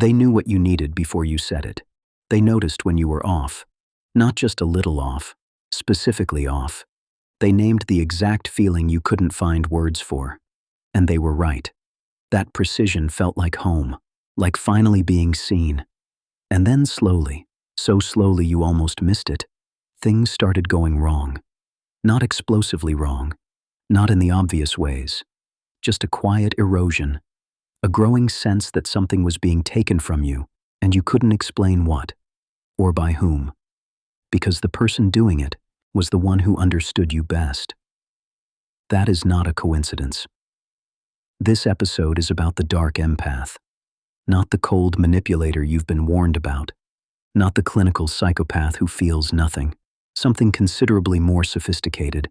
They knew what you needed before you said it. They noticed when you were off. Not just a little off, specifically off. They named the exact feeling you couldn't find words for. And they were right. That precision felt like home, like finally being seen. And then slowly, so slowly you almost missed it, things started going wrong. Not explosively wrong, not in the obvious ways. Just a quiet erosion, a growing sense that something was being taken from you, and you couldn't explain what, or by whom. Because the person doing it was the one who understood you best. That is not a coincidence. This episode is about the dark empath, not the cold manipulator you've been warned about, not the clinical psychopath who feels nothing, something considerably more sophisticated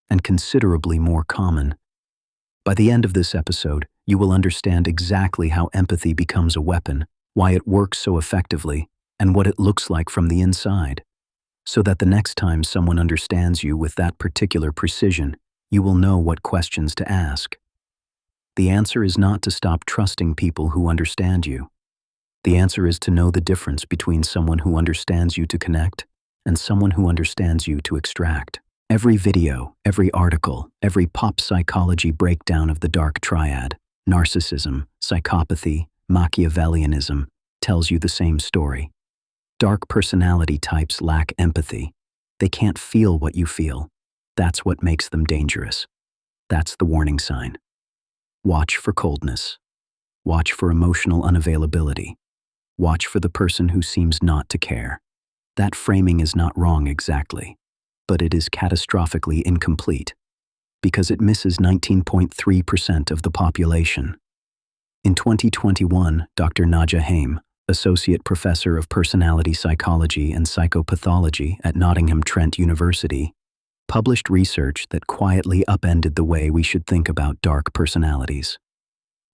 and considerably more common. By the end of this episode, you will understand exactly how empathy becomes a weapon, why it works so effectively, and what it looks like from the inside, so that the next time someone understands you with that particular precision, you will know what questions to ask. The answer is not to stop trusting people who understand you. The answer is to know the difference between someone who understands you to connect and someone who understands you to extract. Every video, every article, every pop psychology breakdown of the dark triad, narcissism, psychopathy, Machiavellianism, tells you the same story. Dark personality types lack empathy. They can't feel what you feel. That's what makes them dangerous. That's the warning sign. Watch for coldness. Watch for emotional unavailability. Watch for the person who seems not to care. That framing is not wrong exactly, but it is catastrophically incomplete because it misses 19.3% of the population. In 2021, Dr. Naja Haim, Associate Professor of Personality Psychology and Psychopathology at Nottingham Trent University, published research that quietly upended the way we should think about dark personalities.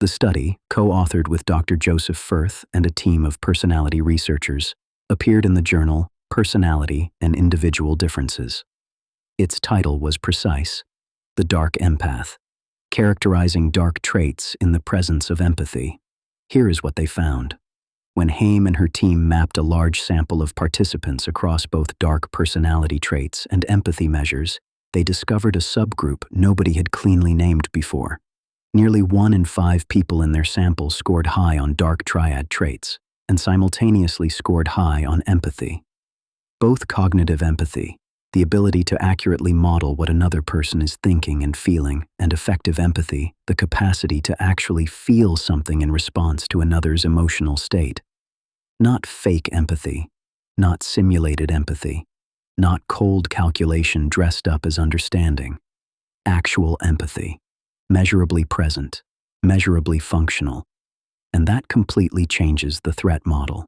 The study, co-authored with Dr. Joseph Firth and a team of personality researchers, appeared in the journal Personality and Individual Differences. Its title was precise: The Dark Empath, characterizing dark traits in the presence of empathy. Here is what they found. When Haim and her team mapped a large sample of participants across both dark personality traits and empathy measures, they discovered a subgroup nobody had cleanly named before. Nearly 1 in 5 people in their sample scored high on dark triad traits, and simultaneously scored high on empathy. Both cognitive empathy, the ability to accurately model what another person is thinking and feeling, and affective empathy, the capacity to actually feel something in response to another's emotional state. Not fake empathy, not simulated empathy, not cold calculation dressed up as understanding. Actual empathy, measurably present, measurably functional. And that completely changes the threat model.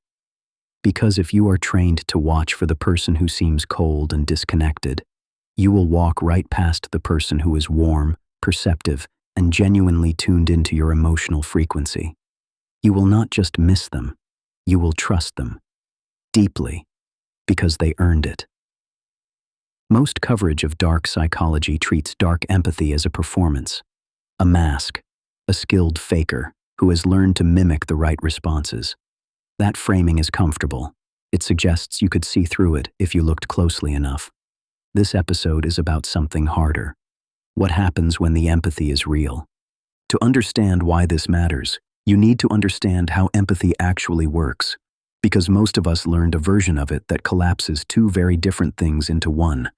Because if you are trained to watch for the person who seems cold and disconnected, you will walk right past the person who is warm, perceptive, and genuinely tuned into your emotional frequency. You will not just miss them, you will trust them. Deeply. Because they earned it. Most coverage of dark psychology treats dark empathy as a performance, a mask, a skilled faker who has learned to mimic the right responses. That framing is comfortable. It suggests you could see through it if you looked closely enough. This episode is about something harder. What happens when the empathy is real? To understand why this matters, you need to understand how empathy actually works, because most of us learned a version of it that collapses 2 very different things into one.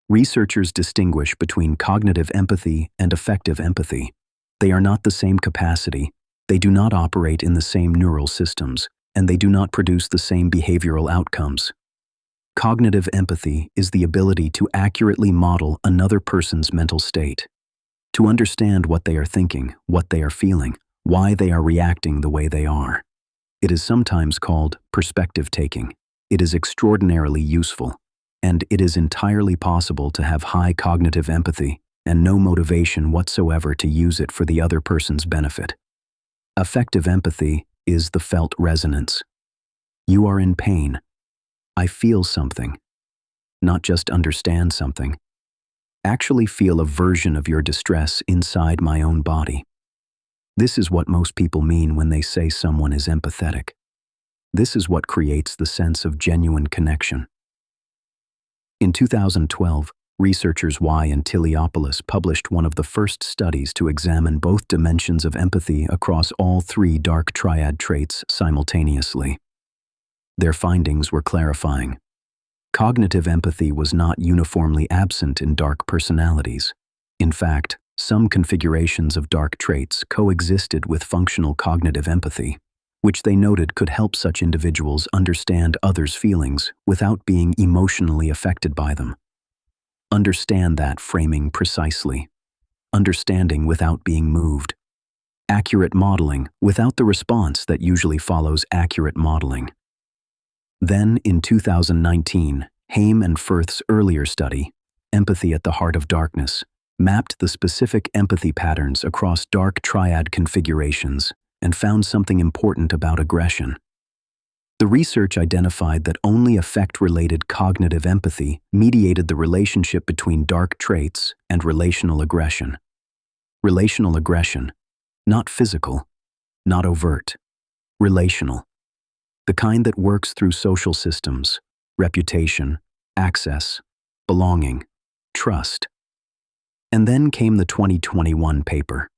Researchers distinguish between cognitive empathy and affective empathy. They are not the same capacity, they do not operate in the same neural systems, and they do not produce the same behavioral outcomes. Cognitive empathy is the ability to accurately model another person's mental state, to understand what they are thinking, what they are feeling, why they are reacting the way they are. It is sometimes called perspective taking. It is extraordinarily useful, and it is entirely possible to have high cognitive empathy and no motivation whatsoever to use it for the other person's benefit. Affective empathy is the felt resonance. You are in pain. I feel something. Not just understand something. Actually feel a version of your distress inside my own body. This is what most people mean when they say someone is empathetic. This is what creates the sense of genuine connection. In 2012, researchers Y and Tiliopoulos published one of the first studies to examine both dimensions of empathy across all three dark triad traits simultaneously. Their findings were clarifying. Cognitive empathy was not uniformly absent in dark personalities. In fact, some configurations of dark traits coexisted with functional cognitive empathy, which they noted could help such individuals understand others' feelings without being emotionally affected by them. Understand that framing precisely. Understanding without being moved. Accurate modeling without the response that usually follows accurate modeling. Then, in 2019, Haim and Firth's earlier study, Empathy at the Heart of Darkness, mapped the specific empathy patterns across dark triad configurations and found something important about aggression. The research identified that only affect-related cognitive empathy mediated the relationship between dark traits and relational aggression. Relational aggression, not physical, not overt, relational. The kind that works through social systems, reputation, access, belonging, trust. And then came the 2021 paper.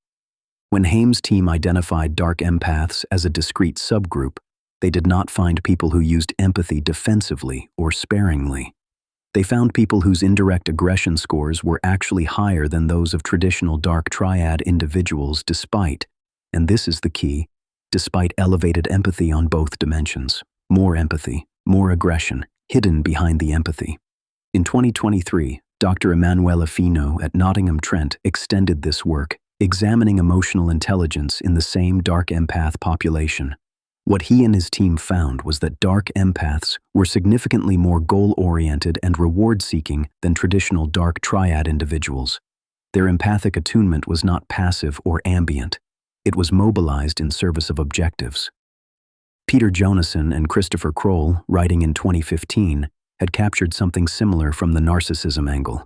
When Haim's team identified dark empaths as a discrete subgroup, they did not find people who used empathy defensively or sparingly. They found people whose indirect aggression scores were actually higher than those of traditional dark triad individuals despite, and this is the key, despite elevated empathy on both dimensions. More empathy, more aggression, hidden behind the empathy. In 2023, Dr. Emanuele Fino at Nottingham Trent extended this work, examining emotional intelligence in the same dark empath population. What he and his team found was that dark empaths were significantly more goal-oriented and reward-seeking than traditional dark triad individuals. Their empathic attunement was not passive or ambient. It was mobilized in service of objectives. Peter Jonassen and Christopher Kroll, writing in 2015, had captured something similar from the narcissism angle.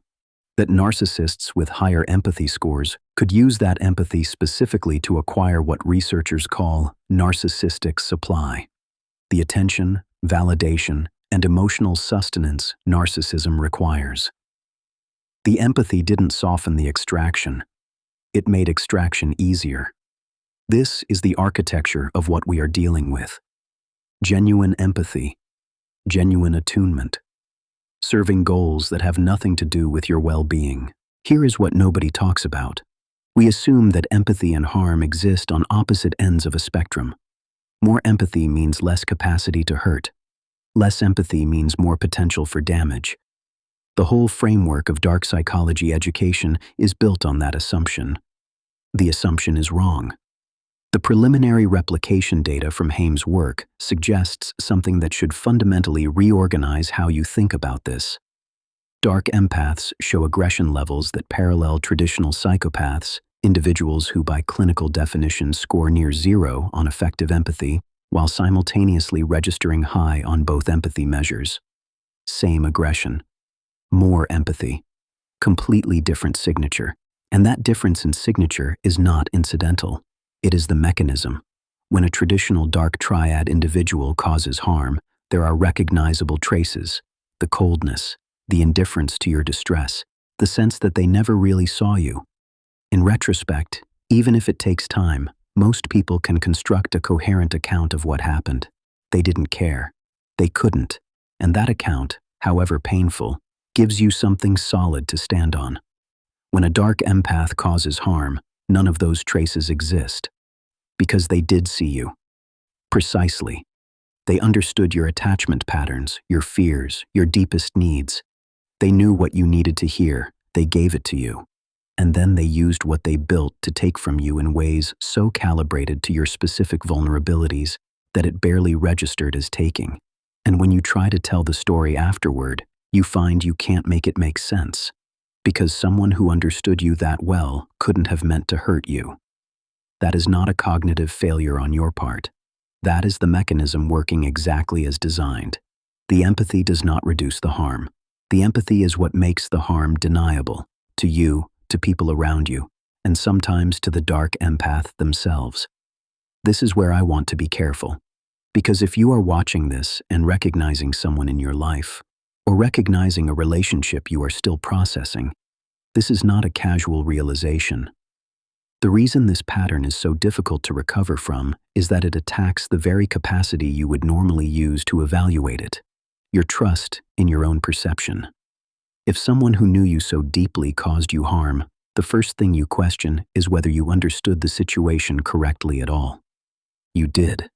That narcissists with higher empathy scores could use that empathy specifically to acquire what researchers call narcissistic supply, the attention, validation, and emotional sustenance narcissism requires. The empathy didn't soften the extraction. It made extraction easier. This is the architecture of what we are dealing with. Genuine empathy, genuine attunement, serving goals that have nothing to do with your well-being. Here is what nobody talks about. We assume that empathy and harm exist on opposite ends of a spectrum. More empathy means less capacity to hurt. Less empathy means more potential for damage. The whole framework of dark psychology education is built on that assumption. The assumption is wrong. The preliminary replication data from Haim's work suggests something that should fundamentally reorganize how you think about this. Dark empaths show aggression levels that parallel traditional psychopaths, individuals who by clinical definition score near zero on effective empathy, while simultaneously registering high on both empathy measures. Same aggression. More empathy. Completely different signature. And that difference in signature is not incidental. It is the mechanism. When a traditional dark triad individual causes harm, there are recognizable traces, the coldness, the indifference to your distress, the sense that they never really saw you. In retrospect, even if it takes time, most people can construct a coherent account of what happened. They didn't care. They couldn't. And that account, however painful, gives you something solid to stand on. When a dark empath causes harm, none of those traces exist. Because they did see you. Precisely. They understood your attachment patterns, your fears, your deepest needs. They knew what you needed to hear. They gave it to you. And then they used what they built to take from you in ways so calibrated to your specific vulnerabilities that it barely registered as taking. And when you try to tell the story afterward, you find you can't make it make sense. Because someone who understood you that well couldn't have meant to hurt you. That is not a cognitive failure on your part. That is the mechanism working exactly as designed. The empathy does not reduce the harm. The empathy is what makes the harm deniable, to you, to people around you, and sometimes to the dark empath themselves. This is where I want to be careful. Because if you are watching this and recognizing someone in your life, or recognizing a relationship you are still processing, this is not a casual realization. The reason this pattern is so difficult to recover from is that it attacks the very capacity you would normally use to evaluate it, your trust in your own perception. If someone who knew you so deeply caused you harm, the first thing you question is whether you understood the situation correctly at all. You did.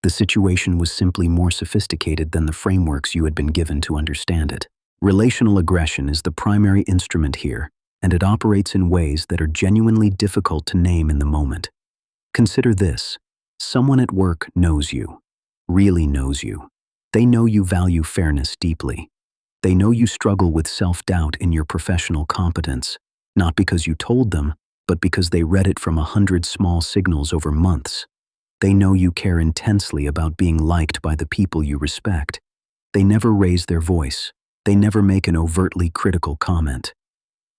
The situation was simply more sophisticated than the frameworks you had been given to understand it. Relational aggression is the primary instrument here, and it operates in ways that are genuinely difficult to name in the moment. Consider this. Someone at work knows you, really knows you. They know you value fairness deeply. They know you struggle with self-doubt in your professional competence, not because you told them, but because they read it from 100 small signals over months. They know you care intensely about being liked by the people you respect. They never raise their voice. They never make an overtly critical comment.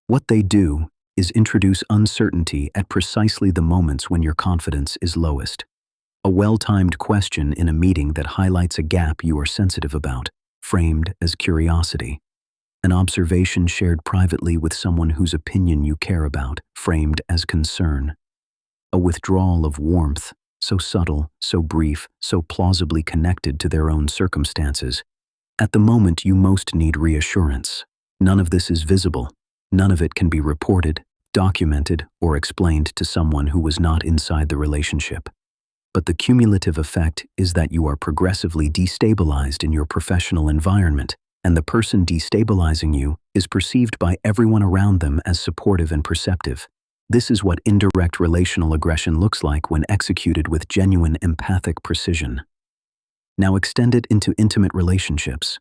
What they do is introduce uncertainty at precisely the moments when your confidence is lowest. A well-timed question in a meeting that highlights a gap you are sensitive about, framed as curiosity. An observation shared privately with someone whose opinion you care about, framed as concern. A withdrawal of warmth, so subtle, so brief, so plausibly connected to their own circumstances. At the moment you most need reassurance. None of this is visible. None of it can be reported, documented, or explained to someone who was not inside the relationship. But the cumulative effect is that you are progressively destabilized in your professional environment, and the person destabilizing you is perceived by everyone around them as supportive and perceptive. This is what indirect relational aggression looks like when executed with genuine empathic precision. Now extend it into intimate relationships.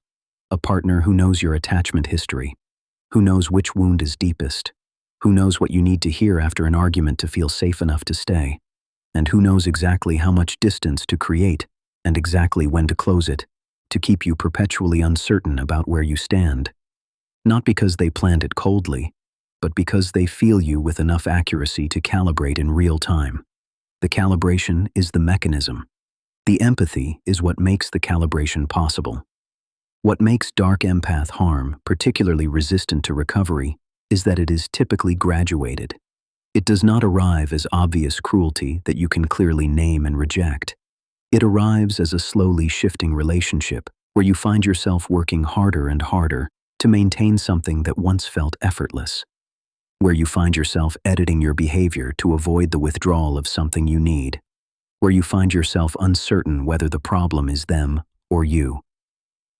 A partner who knows your attachment history, who knows which wound is deepest, who knows what you need to hear after an argument to feel safe enough to stay, and who knows exactly how much distance to create and exactly when to close it, to keep you perpetually uncertain about where you stand. Not because they planned it coldly, but because they feel you with enough accuracy to calibrate in real time. The calibration is the mechanism. The empathy is what makes the calibration possible. What makes dark empath harm particularly resistant to recovery is that it is typically graduated. It does not arrive as obvious cruelty that you can clearly name and reject. It arrives as a slowly shifting relationship where you find yourself working harder and harder to maintain something that once felt effortless, where you find yourself editing your behavior to avoid the withdrawal of something you need, where you find yourself uncertain whether the problem is them or you.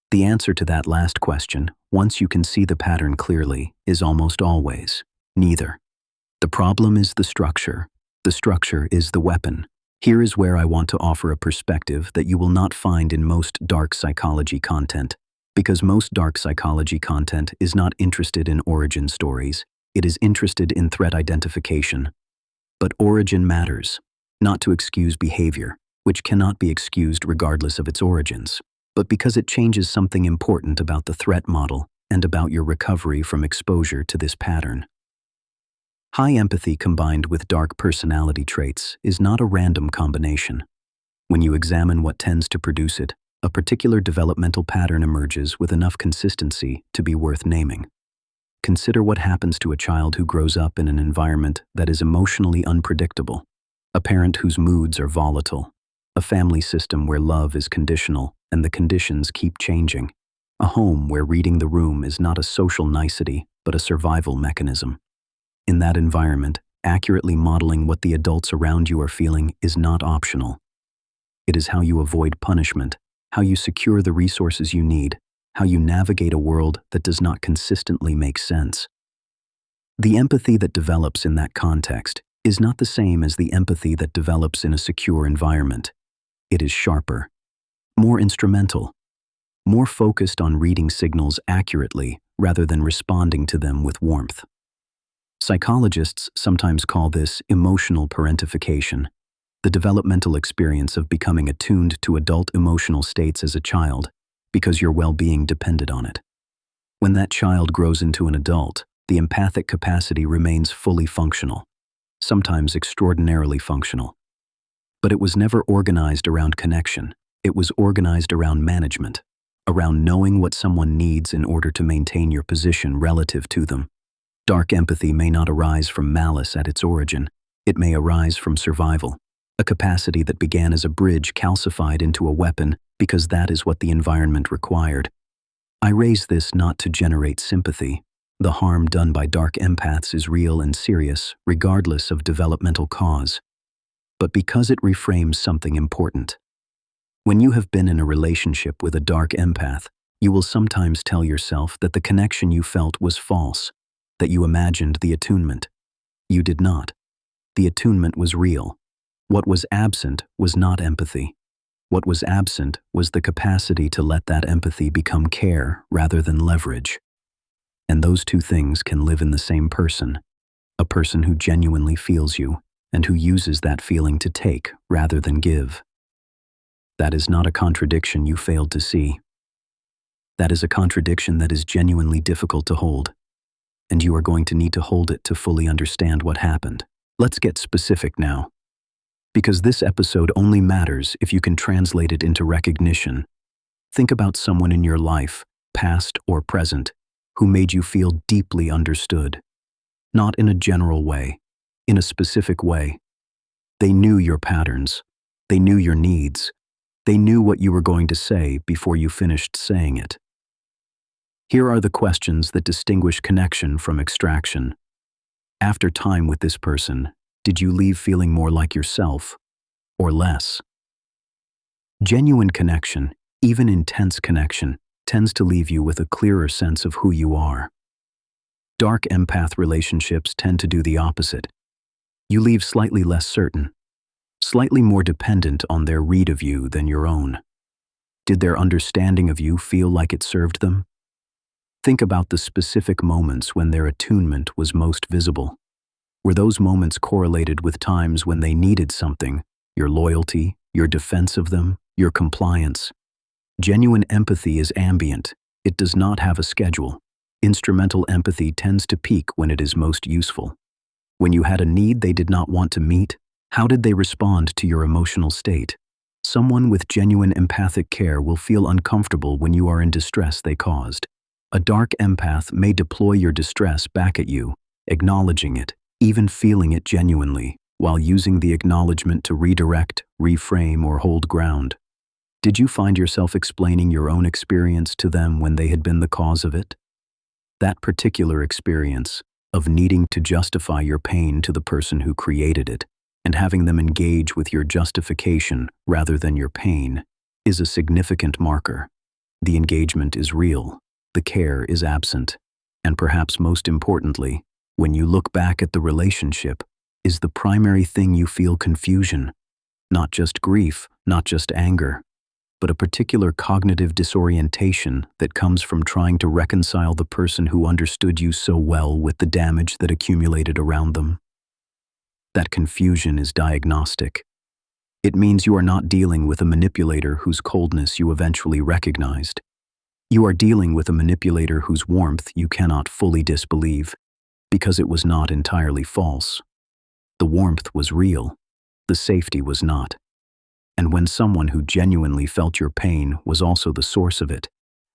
The answer to that last question, once you can see the pattern clearly, is almost always neither. The problem is the structure. The structure is the weapon. Here is where I want to offer a perspective that you will not find in most dark psychology content, because most dark psychology content is not interested in origin stories. It is interested in threat identification. But origin matters, not to excuse behavior, which cannot be excused regardless of its origins, but because it changes something important about the threat model and about your recovery from exposure to this pattern. High empathy combined with dark personality traits is not a random combination. When you examine what tends to produce it, a particular developmental pattern emerges with enough consistency to be worth naming. Consider what happens to a child who grows up in an environment that is emotionally unpredictable, a parent whose moods are volatile, a family system where love is conditional and the conditions keep changing, a home where reading the room is not a social nicety but a survival mechanism. In that environment, accurately modeling what the adults around you are feeling is not optional. It is how you avoid punishment, how you secure the resources you need, how you navigate a world that does not consistently make sense. The empathy that develops in that context is not the same as the empathy that develops in a secure environment. It is sharper, more instrumental, more focused on reading signals accurately rather than responding to them with warmth. Psychologists sometimes call this emotional parentification, the developmental experience of becoming attuned to adult emotional states as a child, because your well-being depended on it. When that child grows into an adult, the empathic capacity remains fully functional, sometimes extraordinarily functional. But it was never organized around connection. It was organized around management, around knowing what someone needs in order to maintain your position relative to them. Dark empathy may not arise from malice at its origin. It may arise from survival, a capacity that began as a bridge calcified into a weapon because that is what the environment required. I raise this not to generate sympathy. The harm done by dark empaths is real and serious, regardless of developmental cause, but because it reframes something important. When you have been in a relationship with a dark empath, you will sometimes tell yourself that the connection you felt was false, that you imagined the attunement. You did not. The attunement was real. What was absent was not empathy. What was absent was the capacity to let that empathy become care rather than leverage. And those two things can live in the same person, a person who genuinely feels you and who uses that feeling to take rather than give. That is not a contradiction you failed to see. That is a contradiction that is genuinely difficult to hold, and you are going to need to hold it to fully understand what happened. Let's get specific now, because this episode only matters if you can translate it into recognition. Think about someone in your life, past or present, who made you feel deeply understood. Not in a general way, in a specific way. They knew your patterns. They knew your needs. They knew what you were going to say before you finished saying it. Here are the questions that distinguish connection from extraction. After time with this person, did you leave feeling more like yourself or less? Genuine connection, even intense connection, tends to leave you with a clearer sense of who you are. Dark empath relationships tend to do the opposite. You leave slightly less certain, slightly more dependent on their read of you than your own. Did their understanding of you feel like it served them? Think about the specific moments when their attunement was most visible. Were those moments correlated with times when they needed something, your loyalty, your defense of them, your compliance? Genuine empathy is ambient. It does not have a schedule. Instrumental empathy tends to peak when it is most useful. When you had a need they did not want to meet, how did they respond to your emotional state? Someone with genuine empathic care will feel uncomfortable when you are in distress they caused. A dark empath may deploy your distress back at you, acknowledging it, even feeling it genuinely, while using the acknowledgement to redirect, reframe, or hold ground. Did you find yourself explaining your own experience to them when they had been the cause of it? That particular experience, of needing to justify your pain to the person who created it, and having them engage with your justification rather than your pain, is a significant marker. The engagement is real, the care is absent, and perhaps most importantly, when you look back at the relationship, is the primary thing you feel confusion, not just grief, not just anger, but a particular cognitive disorientation that comes from trying to reconcile the person who understood you so well with the damage that accumulated around them. That confusion is diagnostic. It means you are not dealing with a manipulator whose coldness you eventually recognized. You are dealing with a manipulator whose warmth you cannot fully disbelieve, because it was not entirely false. The warmth was real, the safety was not. And when someone who genuinely felt your pain was also the source of it,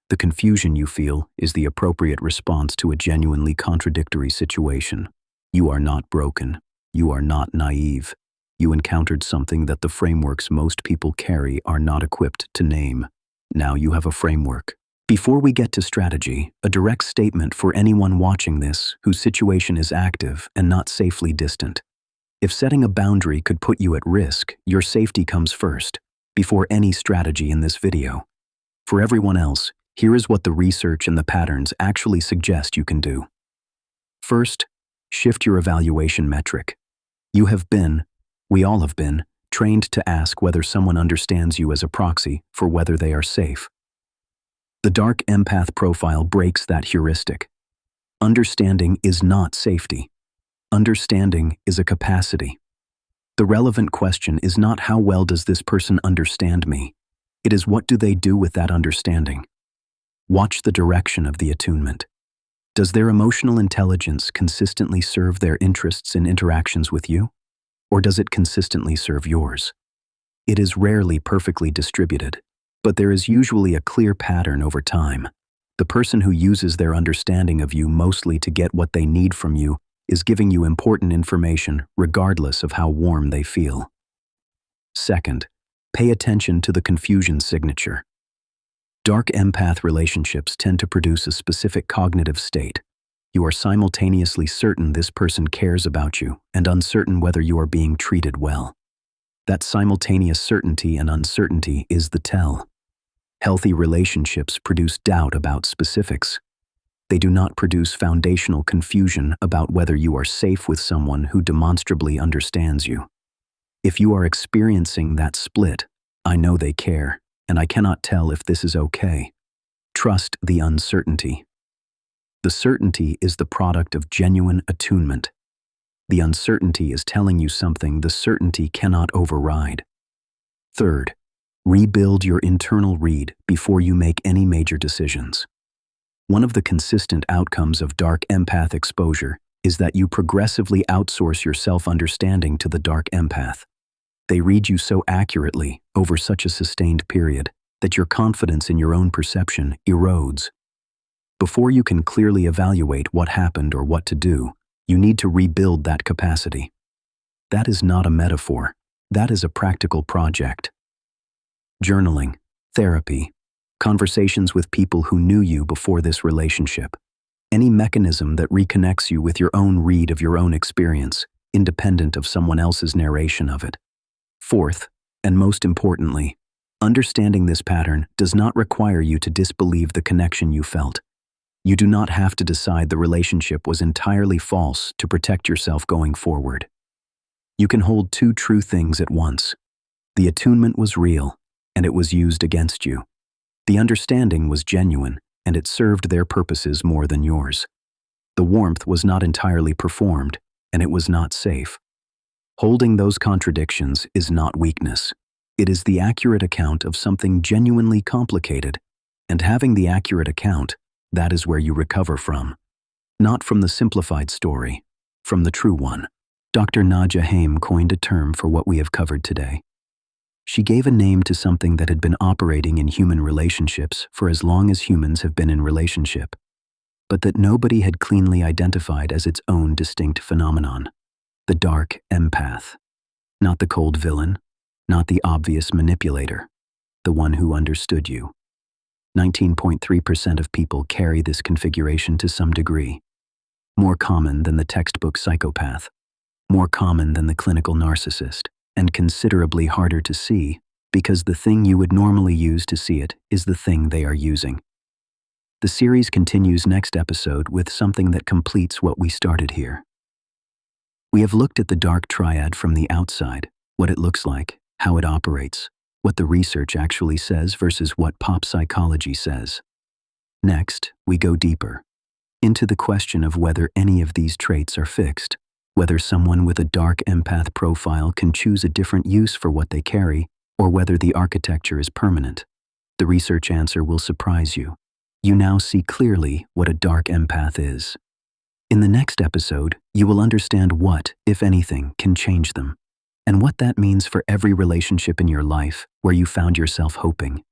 the confusion you feel is the appropriate response to a genuinely contradictory situation. You are not broken. You are not naive. You encountered something that the frameworks most people carry are not equipped to name. Now you have a framework. Before we get to strategy, a direct statement for anyone watching this whose situation is active and not safely distant. If setting a boundary could put you at risk, your safety comes first, before any strategy in this video. For everyone else, here is what the research and the patterns actually suggest you can do. First, shift your evaluation metric. You have been, we all have been, trained to ask whether someone understands you as a proxy for whether they are safe. The dark empath profile breaks that heuristic. Understanding is not safety. Understanding is a capacity. The relevant question is not how well does this person understand me. It is what do they do with that understanding. Watch the direction of the attunement. Does their emotional intelligence consistently serve their interests in interactions with you? Or does it consistently serve yours? It is rarely perfectly distributed, but there is usually a clear pattern over time. The person who uses their understanding of you mostly to get what they need from you is giving you important information regardless of how warm they feel. Second, pay attention to the confusion signature. Dark empath relationships tend to produce a specific cognitive state. You are simultaneously certain this person cares about you and uncertain whether you are being treated well. That simultaneous certainty and uncertainty is the tell. Healthy relationships produce doubt about specifics. They do not produce foundational confusion about whether you are safe with someone who demonstrably understands you. If you are experiencing that split, I know they care, and I cannot tell if this is okay. Trust the uncertainty. The certainty is the product of genuine attunement. The uncertainty is telling you something the certainty cannot override. Third, rebuild your internal read before you make any major decisions. One of the consistent outcomes of dark empath exposure is that you progressively outsource your self-understanding to the dark empath. They read you so accurately over such a sustained period that your confidence in your own perception erodes. Before you can clearly evaluate what happened or what to do, you need to rebuild that capacity. That is not a metaphor. That is a practical project. Journaling, therapy, conversations with people who knew you before this relationship. Any mechanism that reconnects you with your own read of your own experience, independent of someone else's narration of it. Fourth, and most importantly, understanding this pattern does not require you to disbelieve the connection you felt. You do not have to decide the relationship was entirely false to protect yourself going forward. You can hold two true things at once. The attunement was real, and it was used against you. The understanding was genuine, and it served their purposes more than yours. The warmth was not entirely performed, and it was not safe. Holding those contradictions is not weakness. It is the accurate account of something genuinely complicated, and having the accurate account, that is where you recover from. Not from the simplified story, from the true one. Dr. Nadia Haim coined a term for what we have covered today. She gave a name to something that had been operating in human relationships for as long as humans have been in relationship, but that nobody had cleanly identified as its own distinct phenomenon. The dark empath. Not the cold villain, not the obvious manipulator, the one who understood you. 19.3% of people carry this configuration to some degree. More common than the textbook psychopath. More common than the clinical narcissist, and considerably harder to see because the thing you would normally use to see it is the thing they are using. The series continues next episode with something that completes what we started here. We have looked at the dark triad from the outside, what it looks like, how it operates, what the research actually says versus what pop psychology says. Next, we go deeper into the question of whether any of these traits are fixed, whether someone with a dark empath profile can choose a different use for what they carry, or whether the architecture is permanent. The research answer will surprise you. You now see clearly what a dark empath is. In the next episode, you will understand what, if anything, can change them, and what that means for every relationship in your life where you found yourself hoping